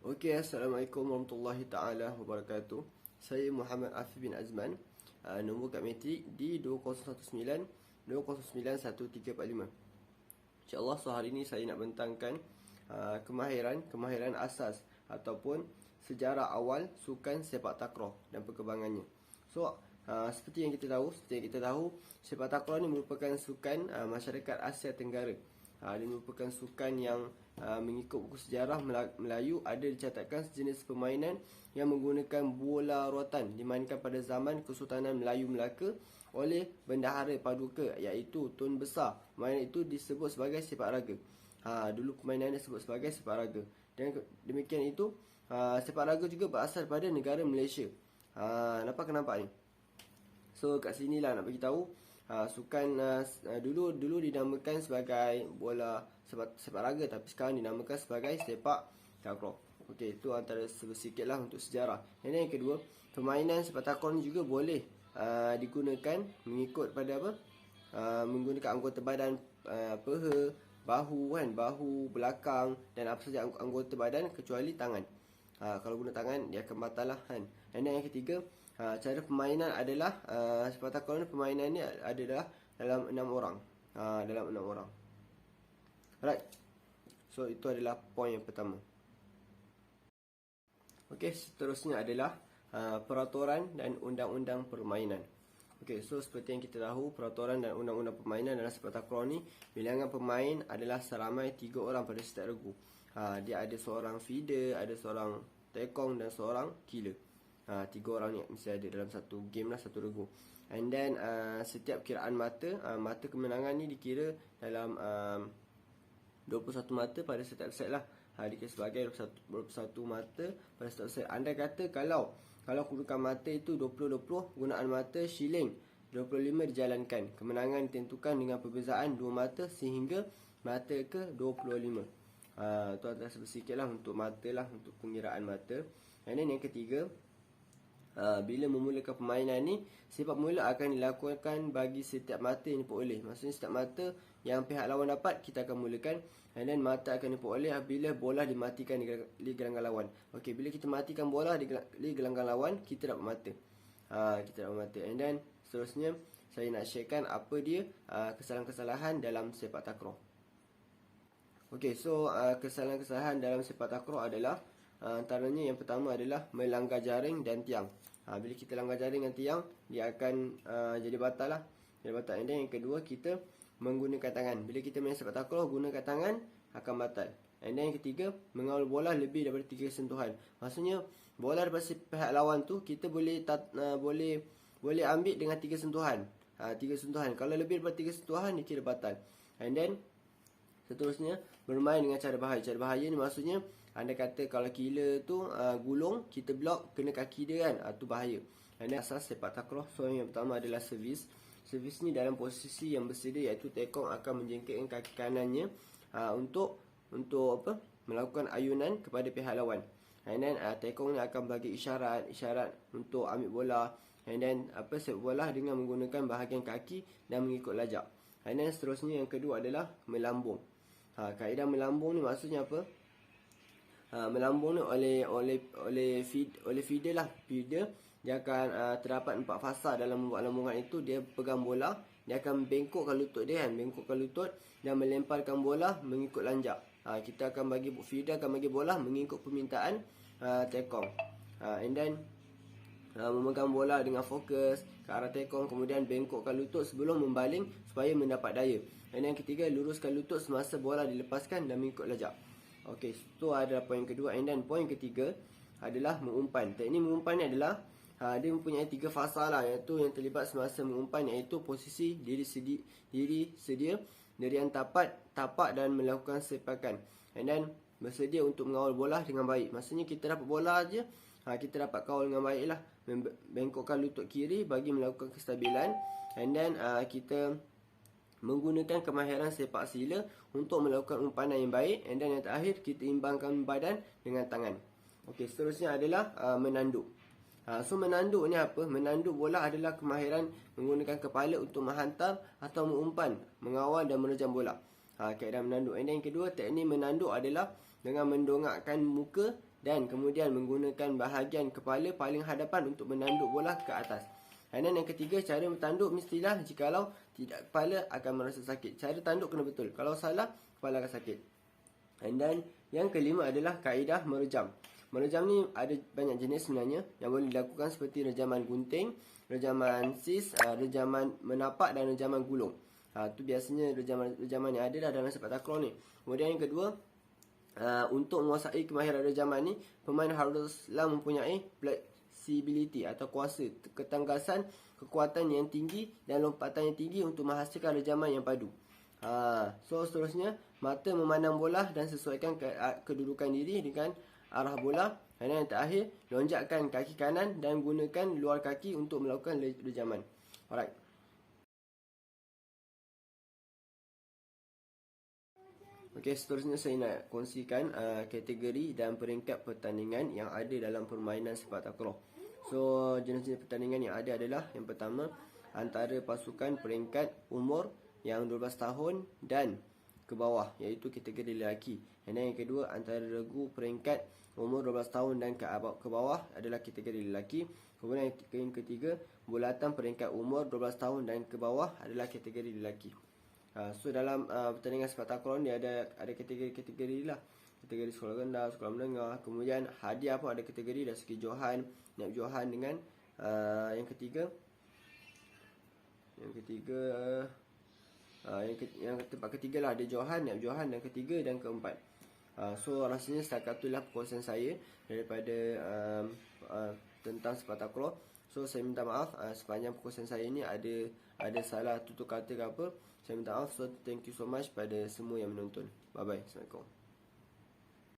Okey, Assalamualaikum warahmatullahi taala wabarakatuh. Saya Muhammad Afif bin Azman. Nombor kad matrik di 2019 209145. InsyaAllah, so hari ini saya nak bentangkan kemahiran asas ataupun sejarah awal sukan sepak takraw dan perkembangannya. So, seperti yang kita tahu, sepak takraw ni merupakan sukan masyarakat Asia Tenggara. Dia merupakan sukan yang mengikut buku sejarah Melayu ada dicatatkan sejenis permainan yang menggunakan bola rotan dimainkan pada zaman Kesultanan Melayu Melaka oleh Bendahara Paduka, iaitu Tun Besar. Permainan itu disebut sebagai sepak raga. Dulu permainan disebut sebagai sepak raga. Dan demikian itu, sepak raga juga berasal pada negara Malaysia. Nampak ni? So kat sini lah nak bagi tahu sukan dulu dinamakan sebagai bola sepak raga, tapi sekarang dinamakan sebagai sepak takraw. Okey, itu antara sedikit lah untuk sejarah. Dan yang kedua, permainan sepak takraw ni juga boleh digunakan mengikut pada menggunakan anggota badan, peha, bahu, belakang dan apa saja anggota badan kecuali tangan. Kalau guna tangan dia akan batal lah kan. Dan yang ketiga, cara permainan adalah sepak takraw ni, permainan ni adalah dalam 6 orang. Alright. So itu adalah poin yang pertama. Okey, seterusnya adalah peraturan dan undang-undang permainan. Okey, so seperti yang kita tahu, peraturan dan undang-undang permainan dalam sepak takraw ni, bilangan pemain adalah seramai 3 orang pada setiap regu. Dia ada seorang feeder, ada seorang tekong dan seorang killer. 3 orang ni mesti ada dalam satu game lah, satu regu. And then setiap kiraan mata kemenangan ni dikira dalam 21 mata pada setiap set lah. Dikira sebagai 21 mata pada setiap set. Andai kata kalau kedudukan mata itu 20-20, gunaan mata shilling 25 dijalankan. Kemenangan ditentukan dengan perbezaan 2 mata sehingga mata ke 25. Tu antara sedikit lah untuk mata lah, untuk pengiraan mata. And then yang ketiga, bila memulakan permainan ni, sepak mula akan dilakukan bagi setiap mata yang diperoleh. Maksudnya setiap mata yang pihak lawan dapat, kita akan mulakan. And then mata akan diperoleh bila bola dimatikan di gelanggang lawan. Okey, bila kita matikan bola di gelanggang lawan, kita dapat mata. And then seterusnya, saya nak sharekan apa dia kesalahan-kesalahan dalam sepak takraw. Okey, so kesalahan-kesalahan dalam sepak takraw adalah antaranya yang pertama adalah melanggar jaring dan tiang. Bila kita langgar jaring dan tiang, dia akan jadi batal lah. And then yang kedua, kita menggunakan tangan. Bila kita main sepak takraw gunakan tangan, akan batal. And then yang ketiga, mengawal bola lebih daripada 3 sentuhan. Maksudnya bola daripada pihak lawan tu kita boleh ambil dengan 3 sentuhan. 3 sentuhan. Kalau lebih daripada 3 sentuhan, dia kira batal. And then seterusnya, bermain dengan cara bahaya. Cara bahaya ni maksudnya, anda kata kalau killer tu gulung, kita blok, kena kaki dia kan, tu bahaya. Dan asas sepak takraw, so yang pertama adalah servis. Servis ni dalam posisi yang bersedia, iaitu tekong akan menjengkitkan kaki kanannya untuk melakukan ayunan kepada pihak lawan. And then tekong ni akan bagi isyarat untuk ambil bola. And then sepak bola dengan menggunakan bahagian kaki dan mengikut lajak. And then seterusnya yang kedua adalah melambung. Kaedah melambung ni maksudnya apa? Melambung ni oleh feeder lah. Feeder dia akan terdapat 4 fasa dalam membuat lambungan itu. Dia pegang bola, dia akan bengkokkan lutut dia kan, dan melemparkan bola mengikut lanjak. Kita akan bagi feeder akan bagi bola mengikut permintaan tekong. And then memegang bola dengan fokus ke arah tekong, kemudian bengkokkan lutut sebelum membaling supaya mendapat daya. Dan yang ketiga, luruskan lutut semasa bola dilepaskan dan mengikut lajak. Okey, itu adalah poin kedua. And then poin ketiga adalah mengumpan. Teknik mengumpan ni adalah dia mempunyai 3 fasa lah, iaitu yang terlibat semasa mengumpan, iaitu posisi diri sedia, dirian tapak dan melakukan sepakan. And then bersedia untuk mengawal bola dengan baik. Maksudnya kita dapat bola aja, kita dapat kawal dengan baik lah. Bengkokkan lutut kiri bagi melakukan kestabilan. And then kita menggunakan kemahiran sepak sila untuk melakukan umpanan yang baik. And then yang terakhir, kita imbangkan badan dengan tangan. Okey, seterusnya adalah menanduk. So menanduk ni apa? Menanduk bola adalah kemahiran menggunakan kepala untuk menghantar atau mengumpan, mengawal dan menejam bola. Kaedah menanduk. And then yang kedua, teknik menanduk adalah dengan mendongakkan muka dan kemudian menggunakan bahagian kepala paling hadapan untuk menanduk bola ke atas. Dan yang ketiga, cara bertanduk mestilah jikalau tidak, kepala akan merasa sakit. Cara tanduk kena betul. Kalau salah, kepala akan sakit. Dan yang kelima adalah kaedah merejam. Merejam ni ada banyak jenis sebenarnya yang boleh dilakukan seperti rejaman gunting, rejaman sis, rejaman menapak dan rejaman gulung. Tu biasanya rejaman yang ada dalam sepak takraw ni. Kemudian yang kedua, untuk menguasai kemahiran rejaman ni, pemain haruslah mempunyai flexibility atau kuasa, ketangkasan, kekuatan yang tinggi dan lompatan yang tinggi untuk menghasilkan rejaman yang padu. So seterusnya, mata memandang bola dan sesuaikan kedudukan diri dengan arah bola. Dan yang terakhir, lonjakkan kaki kanan dan gunakan luar kaki untuk melakukan rejaman. Alright. Okey, seterusnya saya nak kongsikan kategori dan peringkat pertandingan yang ada dalam permainan sepak takraw. So, jenis-jenis pertandingan yang ada adalah yang pertama, antara pasukan peringkat umur yang 12 tahun dan ke bawah, iaitu kategori lelaki. Dan yang kedua, antara regu peringkat umur 12 tahun dan ke bawah adalah kategori lelaki. Kemudian yang ketiga, bulatan peringkat umur 12 tahun dan ke bawah adalah kategori lelaki. So dalam pertandingan sepak takraw ni ada kategori-kategori lah. Kategori sekolah rendah, sekolah menengah. Kemudian hadiah pun ada kategori dari segi johan, naib johan dengan yang ketiga yang tempat ketiga lah ada johan, naib johan dan ketiga dan keempat. So rasanya setakat itulah perkongsian saya daripada tentang sepak takraw. So saya minta maaf sepanjang perkongsian saya ni ada salah tutur kata ke apa. Saya minta maaf. So thank you so much pada semua yang menonton. Bye bye. Assalamualaikum.